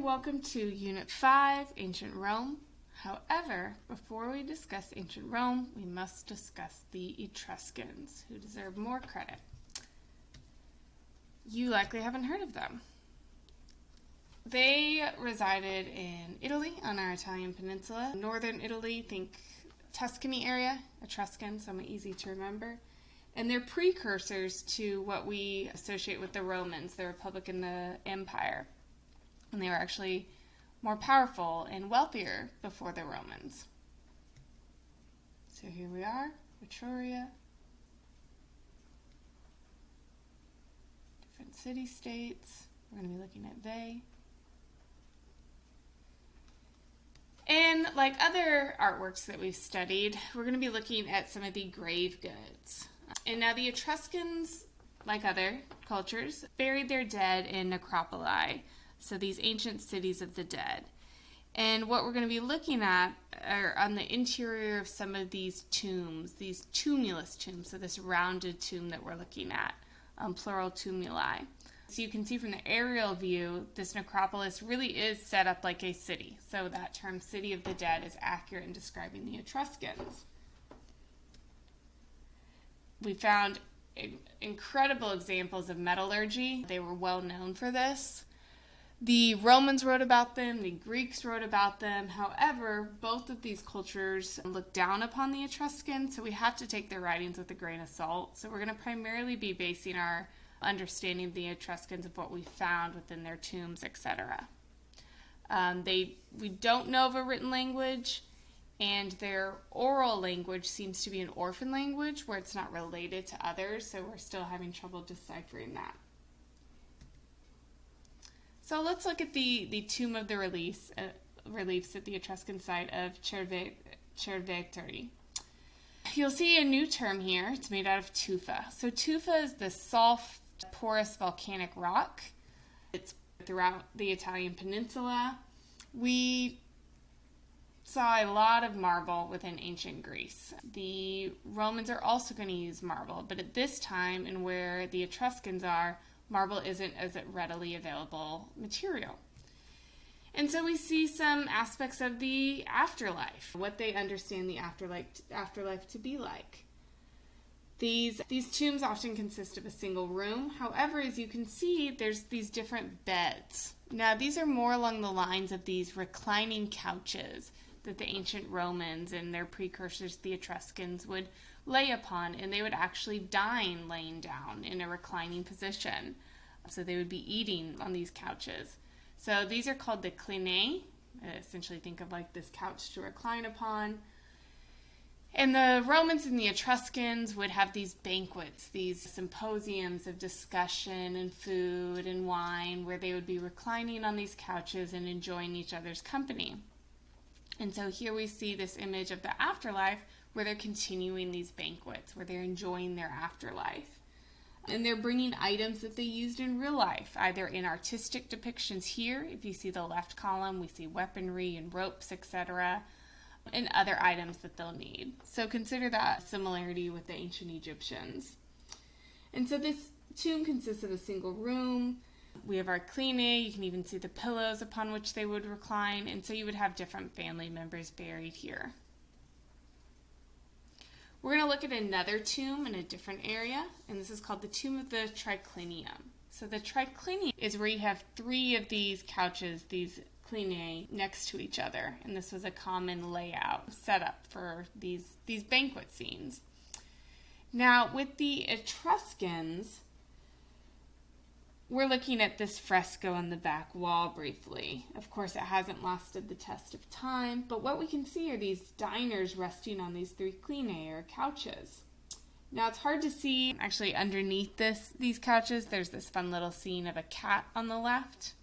welcome to Unit 5, Ancient Rome. However, before we discuss ancient Rome, we must discuss the Etruscans, who deserve more credit. You likely haven't heard of them. They resided in Italy, on our Italian peninsula. Northern Italy, think Tuscany area, Etruscan, somewhat easy to remember. And they're precursors to what we associate with the Romans, the Republic and the Empire. And they were actually more powerful and wealthier before the Romans. So here we are, Etruria. Different city-states. We're going to be looking at they. And like other artworks that we've studied, we're going to be looking at some of the grave goods. And now the Etruscans, like other cultures, buried their dead in necropoli. So these ancient cities of the dead. And what we're going to be looking at are on the interior of some of these tombs, these tumulus tombs, so this rounded tomb that we're looking at, plural tumuli. So you can see from the aerial view, this necropolis really is set up like a city. So that term city of the dead is accurate in describing the Etruscans. We found incredible examples of metallurgy. They were well known for this. The Romans wrote about them, the Greeks wrote about them. However, both of these cultures looked down upon the Etruscans, so we have to take their writings with a grain of salt. So we're going to primarily be basing our understanding of the Etruscans of what we found within their tombs, etc. We don't know of a written language, and their oral language seems to be an orphan language where it's not related to others, so we're still having trouble deciphering that. So let's look at the tomb of the reliefs at the Etruscan site of Cerveteri. You'll see a new term here. It's made out of tufa. So tufa is the soft, porous volcanic rock. It's throughout the Italian peninsula. We saw a lot of marble within ancient Greece. The Romans are also going to use marble, but at this time and where the Etruscans are, marble isn't as a readily available material. And so we see some aspects of the afterlife, what they understand the afterlife to be like. These tombs often consist of a single room. However, as you can see, there's these different beds. Now, these are more along the lines of these reclining couches that the ancient Romans and their precursors, the Etruscans, would lay upon, and they would actually dine laying down in a reclining position. So they would be eating on these couches. So these are called the clinae. Essentially think of like this couch to recline upon. And the Romans and the Etruscans would have these banquets, these symposiums of discussion and food and wine, where they would be reclining on these couches and enjoying each other's company. And so here we see this image of the afterlife where they're continuing these banquets, where they're enjoying their afterlife. And they're bringing items that they used in real life, either in artistic depictions here. If you see the left column, we see weaponry and ropes, etc., and other items that they'll need. So consider that similarity with the ancient Egyptians. And so this tomb consists of a single room. We have our clinae. You can even see the pillows upon which they would recline. And so you would have different family members buried here. We're going to look at another tomb in a different area, and this is called the Tomb of the Triclinium. So the triclinium is where you have three of these couches, these clinae, next to each other, and this was a common layout set up for these banquet scenes. Now, with the Etruscans, we're looking at this fresco on the back wall briefly. Of course, it hasn't lasted the test of time, but what we can see are these diners resting on these three clinae, or couches. Now, it's hard to see, actually, underneath these couches, there's this fun little scene of a cat on the left,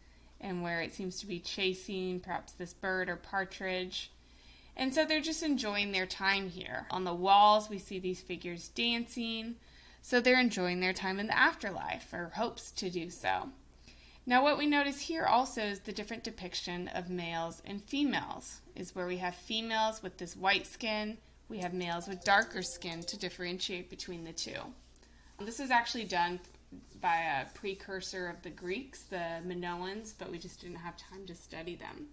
and where it seems to be chasing perhaps this bird or partridge. And so they're just enjoying their time here. On the walls, we see these figures dancing. So they're enjoying their time in the afterlife, or hopes to do so. Now what we notice here also is the different depiction of males and females, is where we have females with this white skin, we have males with darker skin to differentiate between the two. This is actually done by a precursor of the Greeks, the Minoans, but we just didn't have time to study them.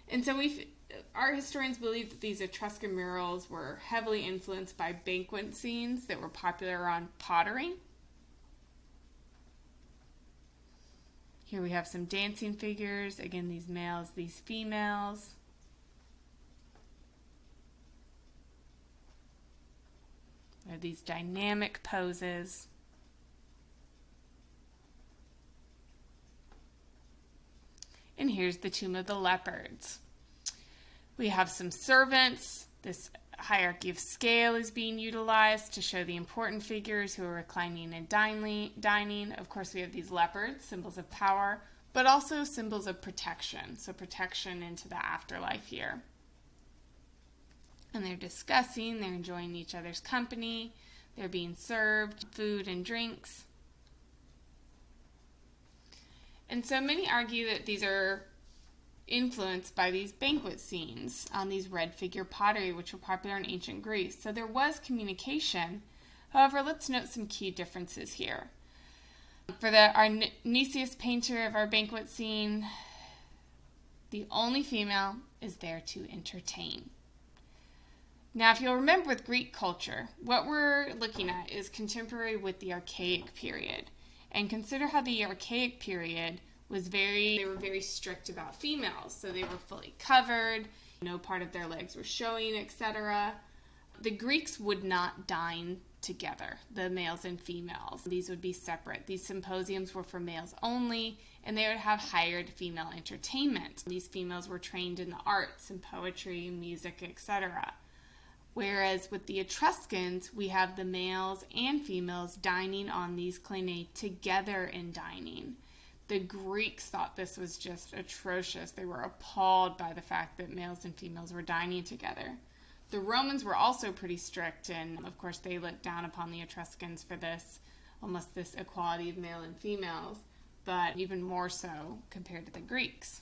And so our historians believe that these Etruscan murals were heavily influenced by banquet scenes that were popular on pottery. Here we have some dancing figures. Again, these males, these females. We have these dynamic poses. And here's the Tomb of the Leopards. We have some servants. This hierarchy of scale is being utilized to show the important figures who are reclining and dining. Of course, we have these leopards, symbols of power, but also symbols of protection. So protection into the afterlife here. And they're discussing, they're enjoying each other's company, they're being served food and drinks. And so many argue that these are influenced by these banquet scenes on these red figure pottery, which were popular in ancient Greece. So there was communication. However, let's note some key differences here. For our Nicias painter of our banquet scene, the only female is there to entertain. Now, if you'll remember with Greek culture, what we're looking at is contemporary with the Archaic period. And consider how the Archaic period they were very strict about females. So they were fully covered, no part of their legs were showing, etc. The Greeks would not dine together, the males and females. These would be separate. These symposiums were for males only, and they would have hired female entertainment. These females were trained in the arts and poetry, music, etc. Whereas with the Etruscans, we have the males and females dining on these cleinae together in dining. The Greeks thought this was just atrocious. They were appalled by the fact that males and females were dining together. The Romans were also pretty strict, and of course they looked down upon the Etruscans for this, almost this equality of male and females, but even more so compared to the Greeks.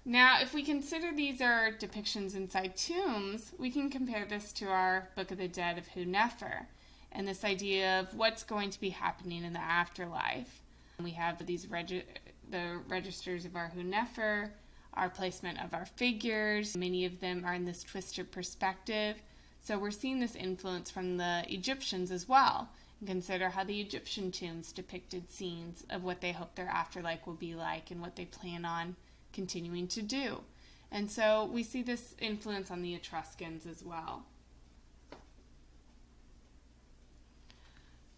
Now, if we consider these are depictions inside tombs, we can compare this to our Book of the Dead of Hunefer, and this idea of what's going to be happening in the afterlife. We have the registers of our Hunefer, our placement of our figures. Many of them are in this twisted perspective, so we're seeing this influence from the Egyptians as well. And consider how the Egyptian tombs depicted scenes of what they hope their afterlife will be like and what they plan on continuing to do. And so we see this influence on the Etruscans as well.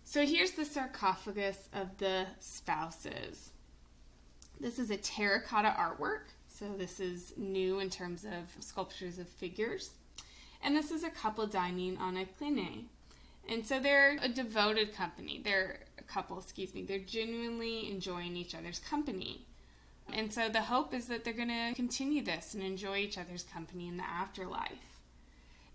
So here's the sarcophagus of the spouses. This is a terracotta artwork. So this is new in terms of sculptures of figures. And this is a couple dining on a cleinae. And so they're a devoted company. They're genuinely enjoying each other's company. And so the hope is that they're going to continue this and enjoy each other's company in the afterlife.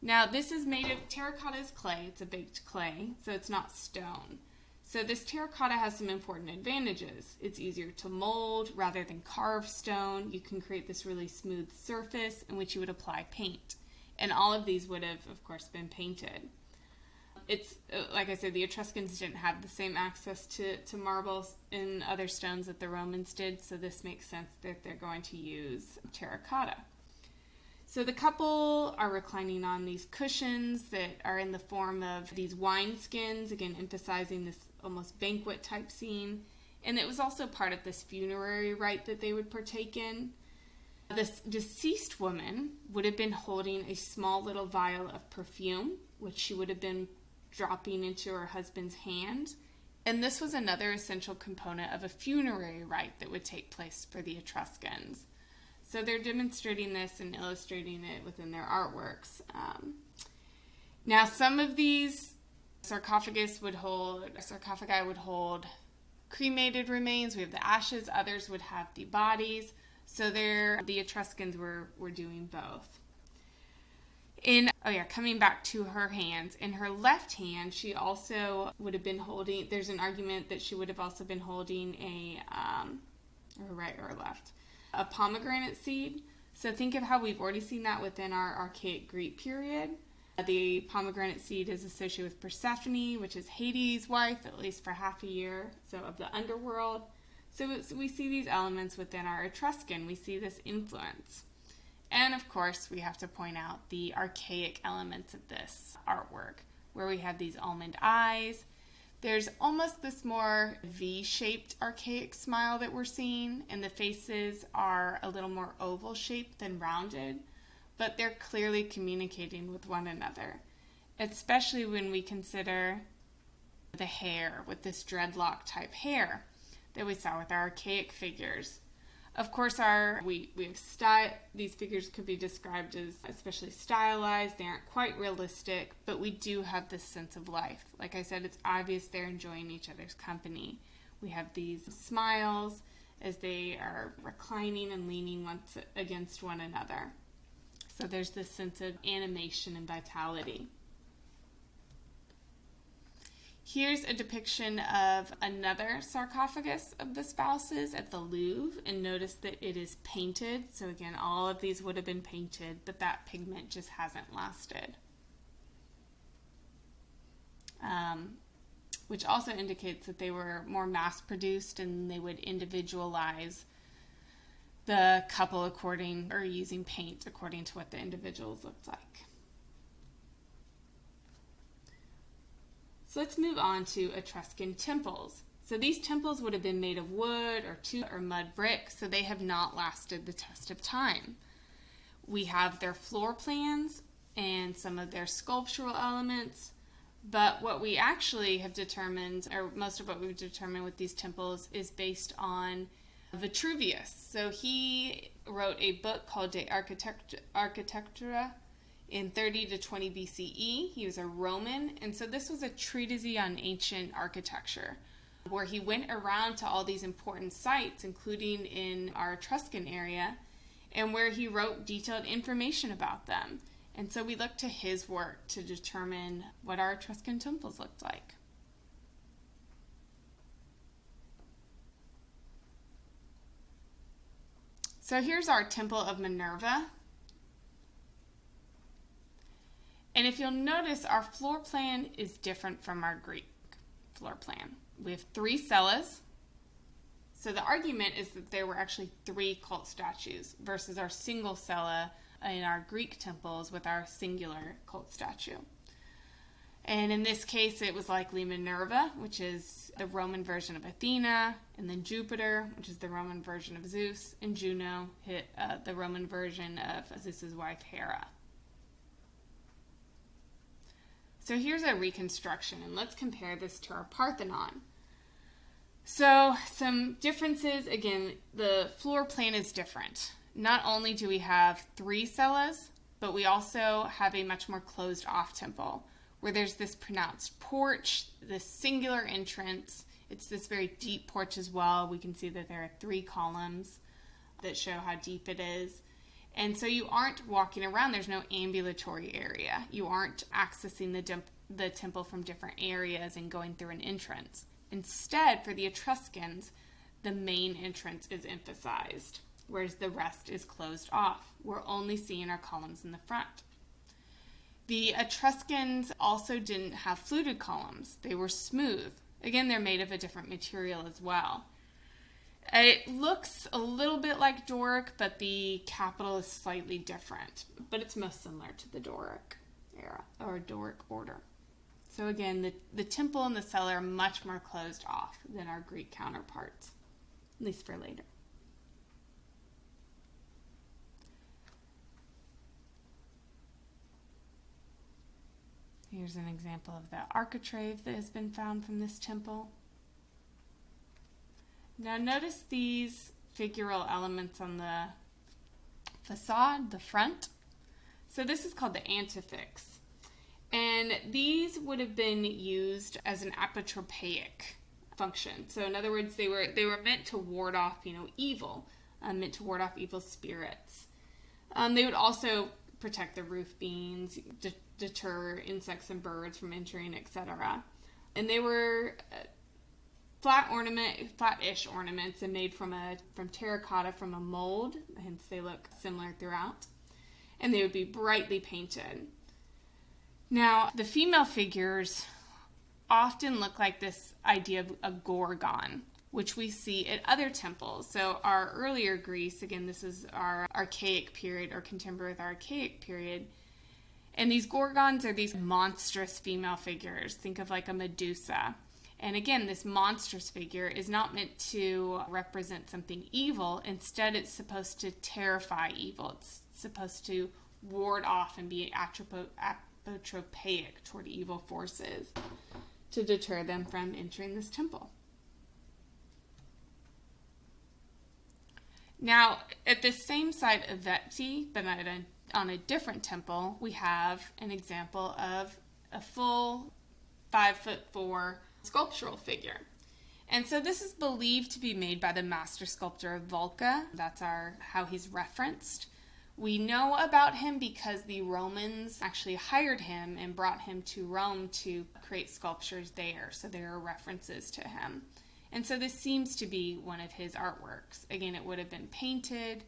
Now, this is made of terracotta is clay. It's a baked clay, so it's not stone. So this terracotta has some important advantages. It's easier to mold rather than carve stone. You can create this really smooth surface in which you would apply paint. And all of these would have, of course, been painted. It's, like I said, the Etruscans didn't have the same access to marbles and other stones that the Romans did, so this makes sense that they're going to use terracotta. So the couple are reclining on these cushions that are in the form of these wineskins, again emphasizing this almost banquet type scene. And it was also part of this funerary rite that they would partake in. This deceased woman would have been holding a small little vial of perfume, which she would have been dropping into her husband's hand. And this was another essential component of a funerary rite that would take place for the Etruscans. So they're demonstrating this and illustrating it within their artworks. Now, some of these sarcophagi would hold cremated remains. We have the ashes. Others would have the bodies. So the Etruscans were doing both. Coming back to her hands, in her left hand, she also would have been holding, there's an argument that she would have also been holding a pomegranate seed. So think of how we've already seen that within our archaic Greek period. The pomegranate seed is associated with Persephone, which is Hades' wife, at least for half a year, so of the underworld. So we see these elements within our Etruscan. We see this influence. And of course, we have to point out the archaic elements of this artwork, where we have these almond eyes. There's almost this more V-shaped archaic smile that we're seeing, and the faces are a little more oval-shaped than rounded, but they're clearly communicating with one another, especially when we consider the hair with this dreadlock-type hair that we saw with our archaic figures. Of course, these figures could be described as especially stylized. They aren't quite realistic, but we do have this sense of life. Like I said, it's obvious they're enjoying each other's company. We have these smiles as they are reclining and leaning against one another. So there's this sense of animation and vitality. Here's a depiction of another sarcophagus of the spouses at the Louvre, and notice that it is painted. So again, all of these would have been painted, but that pigment just hasn't lasted. Which also indicates that they were more mass-produced and they would individualize the couple using paint according to what the individuals looked like. So let's move on to Etruscan temples. So these temples would have been made of wood or mud brick, so they have not lasted the test of time. We have their floor plans and some of their sculptural elements, but what we actually have determined, or most of what we've determined with these temples, is based on Vitruvius. So he wrote a book called De Architectura in 30 to 20 BCE. He was a Roman, and so this was a treatise on ancient architecture, where he went around to all these important sites, including in our Etruscan area, and where he wrote detailed information about them. And so we look to his work to determine what our Etruscan temples looked like. So here's our Temple of Minerva. And if you'll notice, our floor plan is different from our Greek floor plan. We have 3 cellas. So the argument is that there were actually 3 cult statues versus our single cella in our Greek temples with our singular cult statue. And in this case, it was likely Minerva, which is the Roman version of Athena, and then Jupiter, which is the Roman version of Zeus, and Juno, the Roman version of Zeus's wife Hera. So here's a reconstruction, and let's compare this to our Parthenon. So some differences, again, the floor plan is different. Not only do we have 3 cellas, but we also have a much more closed off temple, where there's this pronounced porch, this singular entrance. It's this very deep porch as well. We can see that there are 3 columns that show how deep it is. And so you aren't walking around. There's no ambulatory area. You aren't accessing the temple from different areas and going through an entrance. Instead, for the Etruscans, the main entrance is emphasized, whereas the rest is closed off. We're only seeing our columns in the front. The Etruscans also didn't have fluted columns. They were smooth. Again, they're made of a different material as well. It looks a little bit like Doric, but the capital is slightly different. But it's most similar to the Doric era, or Doric order. So again, the temple and the cella are much more closed off than our Greek counterparts, at least for later. Here's an example of the architrave that has been found from this temple. Now notice these figural elements on the facade, the front. So this is called the antefix. And these would have been used as an apotropaic function. So in other words, they were meant to ward off, evil, meant to ward off evil spirits. They would also protect the roof beams, deter insects and birds from entering, etc. And they were flat-ish ornaments, and made from terracotta from a mold, hence they look similar throughout. And they would be brightly painted. Now, the female figures often look like this idea of a gorgon, which we see at other temples. So our earlier Greece, again, this is our archaic period or contemporary with our archaic period. And these gorgons are these monstrous female figures. Think of like a Medusa. And again, this monstrous figure is not meant to represent something evil. Instead, it's supposed to terrify evil. It's supposed to ward off and be apotropaic toward evil forces to deter them from entering this temple. Now, at the same site of Veti, but on a different temple, we have an example of a full 5'4" sculptural figure. And so this is believed to be made by the master sculptor of Vulca. That's how he's referenced. We know about him because the Romans actually hired him and brought him to Rome to create sculptures there. So there are references to him. And so this seems to be one of his artworks. Again, it would have been painted,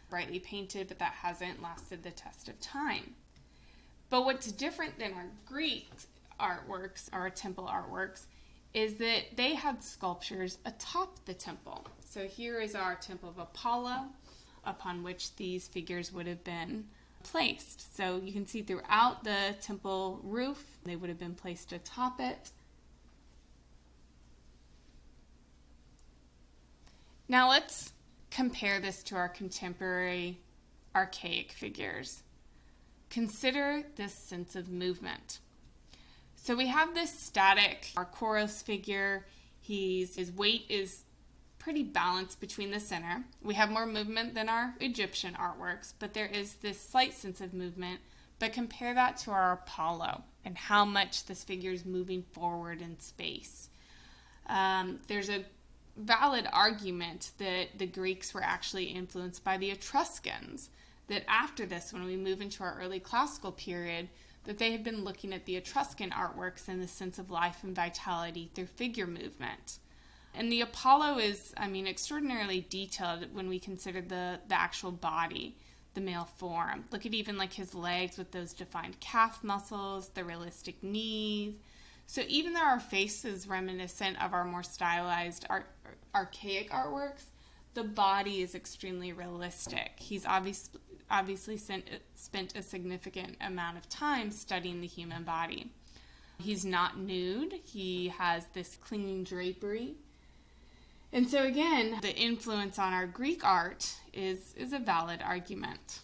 brightly painted, but that hasn't lasted the test of time. But what's different than our Greek artworks, our temple artworks, is that they had sculptures atop the temple. So here is our Temple of Apollo, upon which these figures would have been placed. So you can see throughout the temple roof, they would have been placed atop it. Now let's compare this to our contemporary archaic figures. Consider this sense of movement. So we have this static, our Koros figure. His weight is pretty balanced between the center. We have more movement than our Egyptian artworks, but there is this slight sense of movement. But compare that to our Apollo and how much this figure is moving forward in space. There's a valid argument that the Greeks were actually influenced by the Etruscans, that after this, when we move into our early classical period, that they had been looking at the Etruscan artworks and the sense of life and vitality through figure movement. And the Apollo is, extraordinarily detailed when we consider the actual body, the male form. Look at even like his legs with those defined calf muscles, the realistic knees. So even though our face is reminiscent of our more stylized archaic artworks, the body is extremely realistic. He's obviously spent a significant amount of time studying the human body. He's not nude. He has this clinging drapery. And so again, the influence on our Greek art is a valid argument.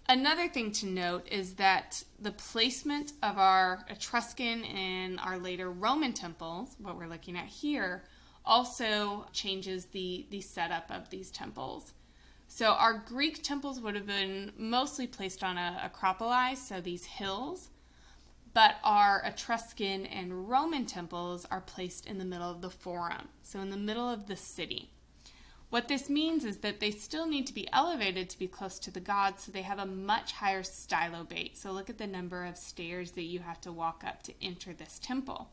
Another thing to note is that the placement of our Etruscan and our later Roman temples, what we're looking at here, also changes the setup of these temples. So our Greek temples would have been mostly placed on a acropoli, so these hills, but our Etruscan and Roman temples are placed in the middle of the forum, so in the middle of the city. What this means is that they still need to be elevated to be close to the gods, so they have a much higher stylobate. So look at the number of stairs that you have to walk up to enter this temple.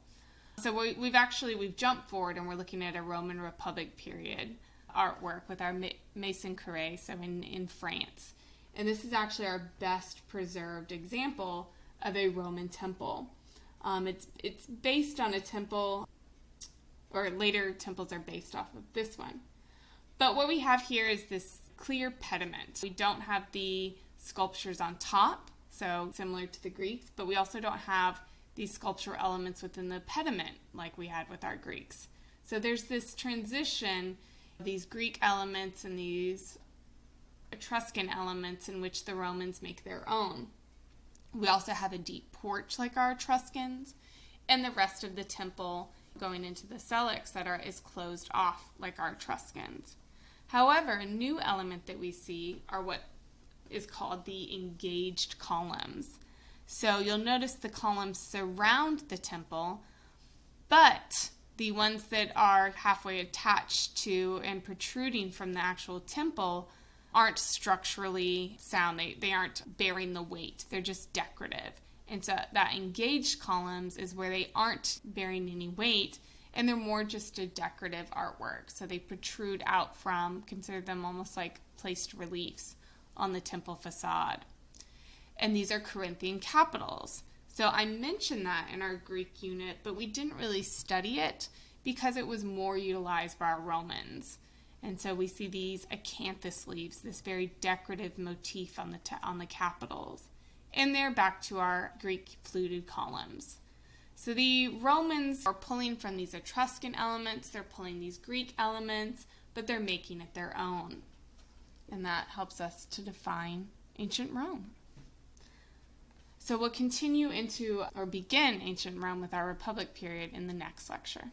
So we've jumped forward and we're looking at a Roman Republic period artwork with our Maison Carré, so in France. And this is actually our best preserved example of a Roman temple. It's based on a temple, or later temples are based off of this one. But what we have here is this clear pediment. We don't have the sculptures on top, so similar to the Greeks, but we also don't have these sculptural elements within the pediment like we had with our Greeks. So there's this transition, these Greek elements and these Etruscan elements in which the Romans make their own. We also have a deep porch like our Etruscans, and the rest of the temple going into the cella, etc., is closed off like our Etruscans. However, a new element that we see are what is called the engaged columns. So you'll notice the columns surround the temple, but the ones that are halfway attached to and protruding from the actual temple aren't structurally sound. They aren't bearing the weight. They're just decorative. And so that engaged columns is where they aren't bearing any weight, and they're more just a decorative artwork. So they protrude out from, consider them almost like placed reliefs on the temple facade. And these are Corinthian capitals. So I mentioned that in our Greek unit, but we didn't really study it because it was more utilized by our Romans. And so we see these acanthus leaves, this very decorative motif on the capitals. And they're back to our Greek fluted columns. So the Romans are pulling from these Etruscan elements, they're pulling these Greek elements, but they're making it their own. And that helps us to define ancient Rome. So we'll continue into, or begin ancient Rome with our Republic period in the next lecture.